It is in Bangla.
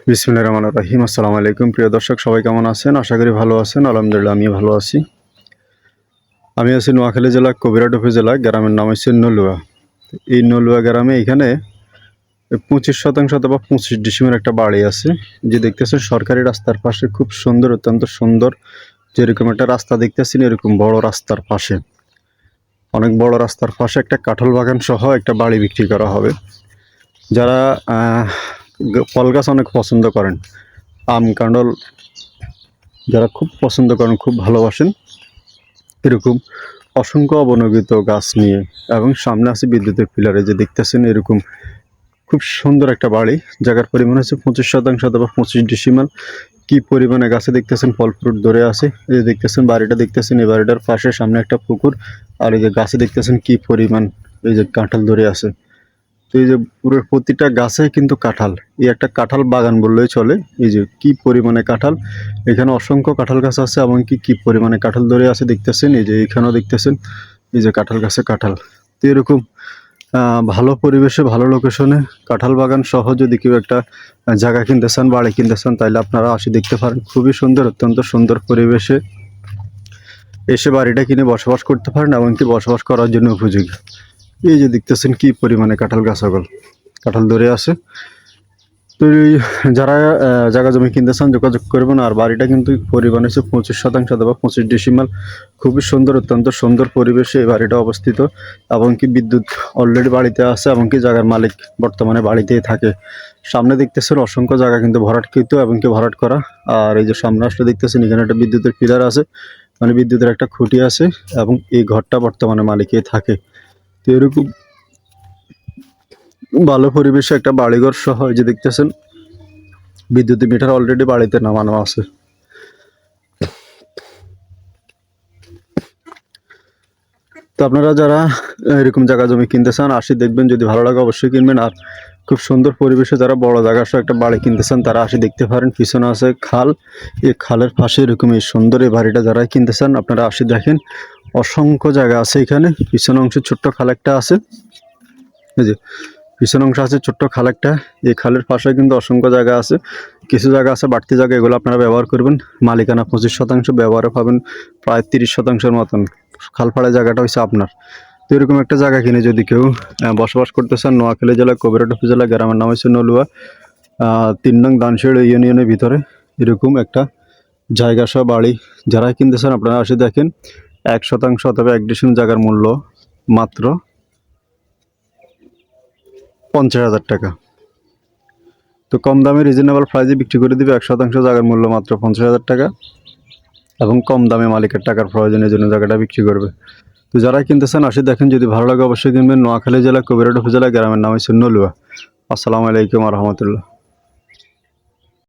বিসমিল্লাহির রহমানির রহিম। আসসালামু আলাইকুম প্রিয় দর্শক, সবাই কেমন আছেন? আশা করি ভালো আছেন। আলহামদুলিল্লাহ আমি ভালো আছি। আমি আছি নোয়াখালী জেলা কবিরহাট উপজেলা, গ্রামের নাম হচ্ছে নলুয়া। এই নলুয়া গ্রামে এখানে 25% অথবা 25 ডিসিমের একটা বাড়ি আছে, যে দেখতেছেন সরকারি রাস্তার পাশে খুব সুন্দর, অত্যন্ত সুন্দর। যেরকম একটা রাস্তা দেখতেছেন, এরকম বড় রাস্তার পাশে, অনেক বড় রাস্তার পাশে একটা কাঁঠাল বাগান সহ একটা বাড়ি বিক্রি করা হবে। যারা ফল গাছ অনেক পছন্দ করেন, আম কাঁঠাল যারা খুব পছন্দ করেন, খুব ভালোবাসেন, এরকম অসংখ্য অবনমিত গাছ নিয়ে, এবং সামনে আছে বিদ্যুতের পিলারে, যে দেখতেছেন এরকম খুব সুন্দর একটা বাড়ি। জায়গার পরিমাণ হচ্ছে 25% অথবা 25 ডিসিমাল। কি পরিমাণে গাছে দেখতেছেন ফল ফ্রুট ধরে আছে। এই যে দেখতেছেন বাড়িটা দেখতেছেন, এই বাড়িটার পাশে সামনে একটা পুকুর, আর এই যে গাছে দেখতেছেন কি পরিমাণ এই যে কাঁঠাল ধরে আছে। তো এই যে পুরো প্রতিটা গাছে কিন্তু কাঁঠাল, এই একটা কাঁঠাল বাগান বললেই চলে। এই যে কি পরিমাণে কাঁঠাল, এখানে অসংখ্য কাঁঠাল গাছ আছে, এমনকি কি পরিমাণে কাঁঠাল ধরে আছে দেখতেছেন। এই যে এখানেও দেখতেছেন এই যে কাঁঠাল গাছে কাঁঠাল। তো এরকম ভালো পরিবেশে, ভালো লোকেশনে কাঁঠাল বাগান সহ যদি কেউ একটা জায়গা কিনতে চান, বাড়ি কিনতে চান, তাহলে আপনারা আসি দেখতে পারেন। খুবই সুন্দর, অত্যন্ত সুন্দর পরিবেশে এসে বাড়িটা কিনে বসবাস করতে পারেন, এমনকি বসবাস করার জন্য উপযোগী। এই যে দেখতেছেন কি পরিমাণে কাঁঠাল গাছ, সকল কাঁঠাল ধরে আছে। তো যারা জায়গা জমি কিনতে চান যোগাযোগ করবেন। আর বাড়িটা কিন্তু পরিমাণ হচ্ছে 25% অথবা 25 ডিসিমাল। খুবই সুন্দর, অত্যন্ত সুন্দর পরিবেশে এই বাড়িটা অবস্থিত, এমনকি বিদ্যুৎ অলরেডি বাড়িতে আছে, এমনকি জায়গার মালিক বর্তমানে বাড়িতেই থাকে। সামনে দেখতেছেন অসংখ্য জায়গা কিন্তু ভরাটকৃত, এমনকি ভরাট করা। আর এই যে সামনে আসলে দেখতেছেন এখানে একটা বিদ্যুতের পিলার আছে, মানে বিদ্যুতের একটা খুঁটি আছে, এবং এই ঘরটা বর্তমানে মালিকেই থাকে। তো এরকম ভালো পরিবেশে একটা বাড়িঘর সহ এই যে দেখতেছেন বিদ্যুতের মিটার অলরেডি বাড়িতে নামানো আছে। তো আপনারা যারা এরকম জায়গা জমি কিনতে চান, আসি দেখবেন। যদি ভালো লাগে অবশ্যই কিনবেন। আর খুব সুন্দর পরিবেশে যারা বড় জায়গা সহ একটা বাড়ি কিনতে চান, তারা আসি দেখতে পারেন। পিছনে আছে খাল, এই খালের পাশে এরকম এই সুন্দর এই বাড়িটা যারা কিনতে চান, আপনারা আসি দেখেন। অসংখ্য জায়গা আছে এখানে। পিছনে অংশে ছোট্ট খাল একটা আছে, এই যে পিছন অংশ আছে ছোট্ট খাল একটা। এই খালের পাশে কিন্তু অসংখ্য জায়গা আছে, কিছু জায়গা আছে বাড়তি জায়গা, এগুলো আপনারা ব্যবহার করবেন। মালিকানা 25%, ব্যবহারে পাবেন প্রায় 30%-এর মতন। খালপাড়ের জায়গাটা হচ্ছে আপনার। তো এরকম একটা জায়গা কিনে যদি কেউ বসবাস করতে চান, নোয়াখালী জেলা কবিরহাট উপজেলা, গ্রামের নাম হচ্ছে নলুয়া, 3 নং দানশিড় ইউনিয়নের ভিতরে এরকম একটা জায়গা সহ বাড়ি যারা কিনতে চান, আপনারা আসে দেখেন। 1% অথবা 1 ডিসিম জায়গার মূল্য মাত্র 50,000 টাকা। তো কম দামে রিজনেবল প্রাইসে বিক্রি করে দিবে। 1% জায়গার মূল্য মাত্র 50,000 টাকা, এবং কম দামে মালিকের টাকার প্রয়োজনের জন্য জায়গাটা বিক্রি করবে। তো যারা কিনতে চান আসি দেখেন। যদি ভালো লাগে অবশ্যই কিনবেন। নোয়াখালী জেলা কবিরহাট উপজেলা, গ্রামের নাম হচ্ছে নলুয়া। আসসালামু আলাইকুম রহমতুল্লাহ।